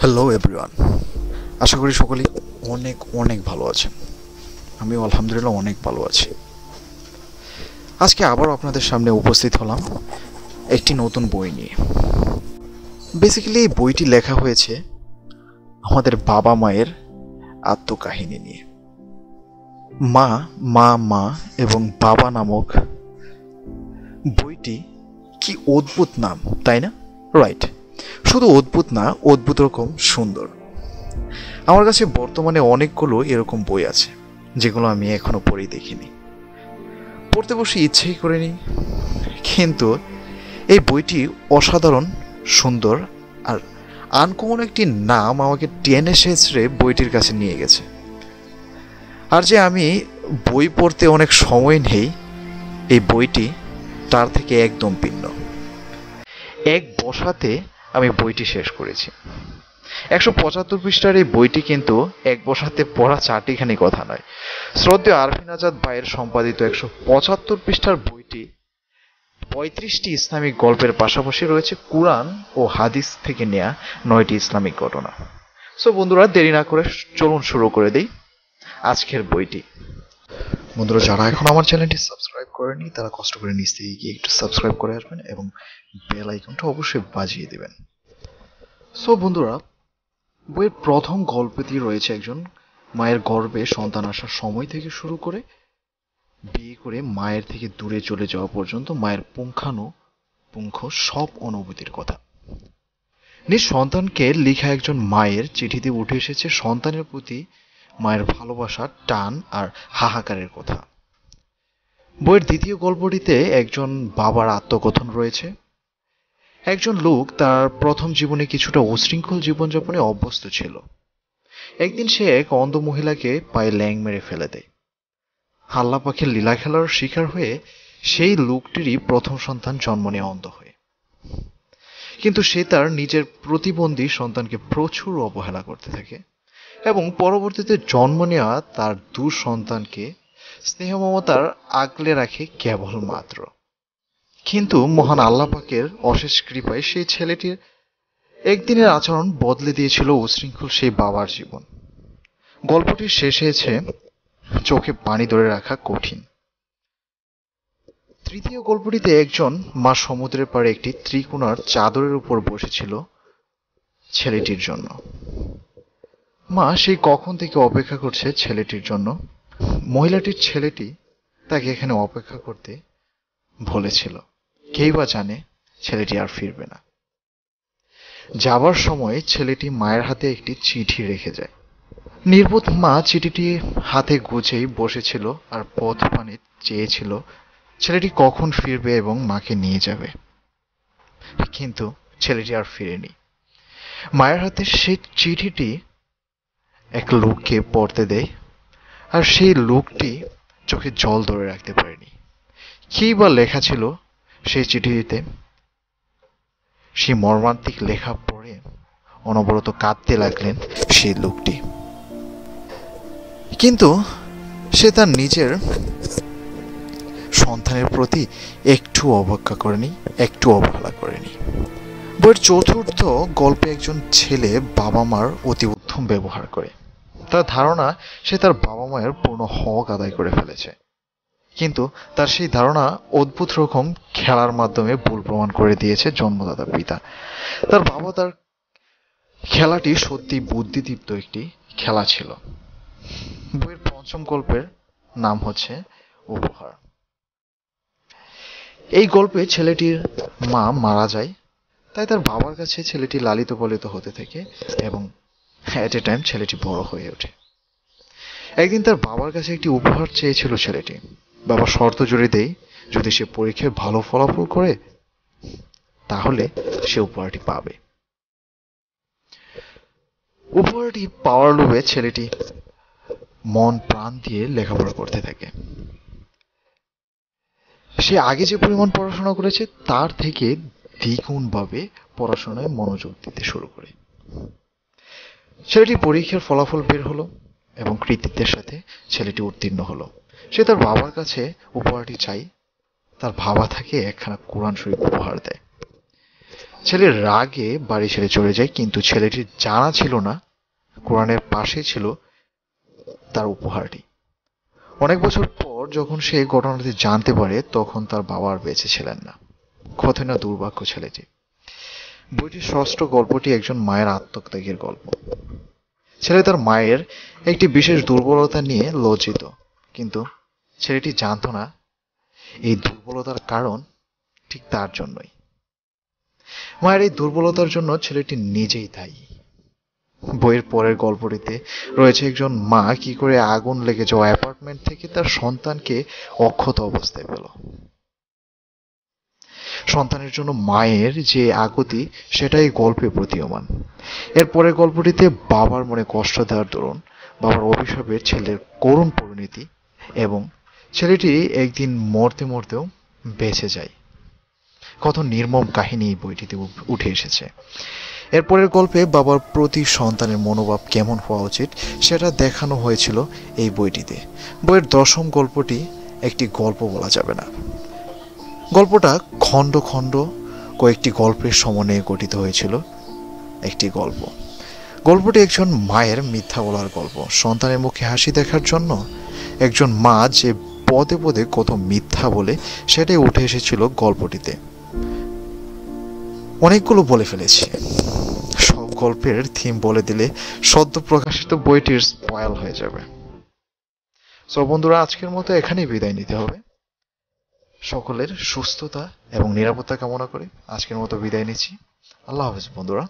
Hello everyone, আশা করি সকলেই অনেক অনেক ভালো আছেন। আমিও আলহামদুলিল্লাহ অনেক ভালো আছি। আজকে আবার আপনাদের সামনে উপস্থিত হলাম একটি নতুন বই নিয়ে। বেসিক্যালি এই বইটি লেখা হয়েছে আমাদের বাবা মায়ের আত্মকাহিনী নিয়ে। মা মা মা এবং বাবা নামক বইটি কি অদ্ভুত নাম, তাই না? রাইট, শুধু অদ্ভুত না, অদ্ভুত রকম সুন্দর। আমার কাছে বর্তমানে অনেকগুলো এরকম বই আছে যেগুলো আমি এখনো পড়েই দেখিনি, পড়তে বসে ইচ্ছেই করিনি। কিন্তু এই বইটি অসাধারণ সুন্দর আর আনকমন একটি নাম আমাকে টেনে শেষরে বইটির কাছে নিয়ে গেছে। আর যে আমি বই পড়তে অনেক সময় নেই, এই বইটি তার থেকে একদম ভিন্ন। এক বসাতে আমি বইটি শেষ করেছি। 175 পৃষ্ঠার এই বইটি কিন্তু এক বসাতে পড়া চারটিখানি কথা নয়। শ্রদ্ধেয় আরফিন আজাদ ভাইয়ের সম্পাদিত 175 পৃষ্ঠার বইটি 35টি ইসলামিক গল্পের পাশাপাশি রয়েছে কুরআন ও হাদিস থেকে নেয়া 9টি ইসলামিক ঘটনা। সো বন্ধুরা, দেরি না করে চলুন শুরু করে দেই আজকের বইটি। বন্ধুরা, যারা এখন আমার চ্যানেলটি সাবস্ক্রাইব করেনি তারা কষ্ট করে নিচ থেকে গিয়ে একটু সাবস্ক্রাইব করে আসবেন এবং বেল আইকনটা অবশ্যই বাজিয়ে দেবেন। সো বন্ধুরা, বইয়ের প্রথম গল্পটি রয়েছে একজন মায়ের গর্ভে সন্তান আসার সময় থেকে শুরু করে বিয়ে করে মায়ের থেকে দূরে চলে যাওয়া পর্যন্ত মায়ের পুঙ্খানুপুঙ্খ সব অনুভূতির কথা। নিজ সন্তানকে লেখা একজন মায়ের চিঠিতে উঠে এসেছে সন্তানের প্রতি মায়ের ভালোবাসা, টান আর হাহাকারের কথা। বইয়ের দ্বিতীয় গল্পটিতে একজন বাবার আত্মকথন রয়েছে। একজন লোক তার প্রথম জীবনে কিছুটা উশৃঙ্খল জীবনযাপনে অভ্যস্ত ছিল। একদিন সে এক অন্ধ মহিলাকে পায়ে ল্যাং মেরে ফেলে দেয়। আল্লাহ পাখির লীলা খেলার শিকার হয়ে সেই লোকটিরই প্রথম সন্তান জন্ম নেয় অন্ধ হয়ে। কিন্তু সে তার নিজের প্রতিবন্ধী সন্তানকে প্রচুর অবহেলা করতে থাকে এবং পরবর্তীতে জন্ম নেওয়া তার দু সন্তানকে স্নেহ মমতার আগলে রাখে কেবলমাত্র। কিন্তু মহান আল্লাহ পাকের অশেষ কৃপায় সেই ছেলেটির একদিনের আচরণ বদলে দিয়েছিল উশৃঙ্খল সেই বাবার জীবন। গল্পটির শেষ হয়েছে চোখে পানি ধরে রাখা কঠিন। তৃতীয় গল্পটিতে একজন মা সমুদ্রের পাড়ে একটি ত্রিকোণার চাদরের উপর বসেছিল ছেলেটির জন্য। মা সেই কখন থেকে অপেক্ষা করছে ছেলেটির জন্য। মহিলাটির ছেলেটি তাকে এখানে অপেক্ষা করতে বলেছিল। কেই বা জানে ছেলেটি আর ফিরবে না। যাবার সময় ছেলেটি মায়ের হাতে একটি চিঠি রেখে যায়। নির্বোধ মা চিঠিটি হাতে গুজেই বসেছিল আর পথ পানে চেয়েছিল ছেলেটি কখন ফিরবে এবং মাকে নিয়ে যাবে। কিন্তু ছেলেটি আর ফিরেনি। মায়ের হাতে সেই চিঠিটি এক লোককে পড়তে দেয়, আর সেই লোকটি চোখে জল ধরে রাখতে পারেনি। কি বা লেখা ছিল সেই চিঠিতে? সেই মর্মান্তিক লেখা পড়ে অনবরত কাঁদতে লাগলেন সেই লোকটি। কিন্তু সে তার নিজের সন্তানের প্রতি একটু অবজ্ঞা করেনি, একটু অবহেলা করেনি। বইয়ের চতুর্থ গল্পে একজন ছেলে বাবা মার অতি উত্তম ব্যবহার করে। তার ধারণা সে তার বাবা মায়ের পূর্ণ হক আদায় করে ফেলেছে, কিন্তু তার সেই ধারণা অদ্ভুত রকম খেলার মাধ্যমে ভুল প্রমাণ করে দিয়েছে জন্মদাতা পিতা। তার বাবা তার খেলাটি সত্যি বুদ্ধিদীপ্ত একটি খেলা ছিল। বইয়ের পঞ্চম গল্পের নাম হচ্ছে উপহার। এই গল্পে ছেলেটির মা মারা যায়, তাই তার বাবার কাছে ছেলেটি লালিত পালিত হতে থাকে এবং এট এ টাইম ছেলেটি বড় হয়ে ওঠে। একদিন তার বাবার কাছে একটি উপহার চেয়েছিল ছেলেটি। বাবা শর্ত জুড়ে দেয়, যদি সে পরীক্ষায় ভালো ফলাফল করে তাহলে সে উপহারটি পাবে। উপহারটি পাওয়ার লোভে ছেলেটি মন প্রাণ দিয়ে লেখাপড়া করতে থাকে। সে আগে যে পরিমাণ পড়াশোনা করেছে তার থেকে দ্বিগুণ ভাবে পড়াশোনায় মনোযোগ দিতে শুরু করে। ছেলেটি পরীক্ষার ফলাফল বের হলো এবং কৃতিত্বের সাথে ছেলেটি উত্তীর্ণ হলো। সে তার বাবার কাছে উপহারটি চাই। তার বাবা তাকে একখানা কোরআন শরীফ উপহার দেয়। ছেলে রাগে বাড়ি ছেড়ে চলে যায়, কিন্তু ছেলেটির জানা ছিল না কোরআনের পাশে ছিল তার উপহারটি। অনেক বছর পর যখন সে ঘটনাটি জানতে পারে, তখন তার বাবা আর বেঁচে ছিলেন না। কতই না দুর্ভাগ্য ছেলেটি। বইটির ষষ্ঠ গল্পটি একজন মায়ের আত্মত্যাগের গল্প। ছেলে তার মায়ের একটি বিশেষ দুর্বলতা নিয়ে লজ্জিত, কিন্তু ছেলেটি জানত না এই দুর্বলতার কারণ ঠিক তার জন্যই। মায়ের এই দুর্বলতার জন্য ছেলেটি নিজেই দায়ী। বইয়ের পরের গল্পটিতে রয়েছে একজন মা কি করে আগুন লেগে যাওয়া অ্যাপার্টমেন্ট থেকে তার সন্তানকে অক্ষত অবস্থায় পেল। সন্তানের জন্য মায়ের যে আকুতি, সেটাই গল্পে প্রতীয়মান। এর পরের গল্পটিতে বাবার মনে কষ্ট দেওয়ার দরুন, বাবার অভিশাপের ছেলের করুণ পরিণতি, এবং ছেলেটি একদিন মরতে মরতেও বেঁচে যায়। কত নির্মম কাহিনী এই বইটিতে উঠে এসেছে। এরপরের গল্পে বাবার প্রতি সন্তানের মনোভাব কেমন হওয়া উচিত সেটা দেখানো হয়েছিল এই বইটিতে। বইয়ের দশম গল্পটি একটি গল্প বলা যাবে না। গল্পটা খণ্ড খণ্ড কয়েকটি গল্পের সমন্বয়ে গঠিত হয়েছিল একটি গল্প। গল্পটি একজন মায়ের মিথ্যা বলার গল্প। সন্তানের মুখে হাসি দেখার জন্য একজন মা যে পদে পদে কত মিথ্যা বলে, সেটাই উঠে এসেছিল গল্পটিতে। অনেকগুলো বলে ফেলেছি। সব গল্পের থিম বলে দিলে সদ্য প্রকাশিত বইটির স্পয়েল হয়ে যাবে। সো বন্ধুরা, আজকের মতো এখানেই বিদায় নিতে হবে। সকলের সুস্থতা এবং নিরাপত্তা কামনা করে আজকের মতো বিদায় নিচ্ছি। আল্লাহ হাফেজ বন্ধুরা।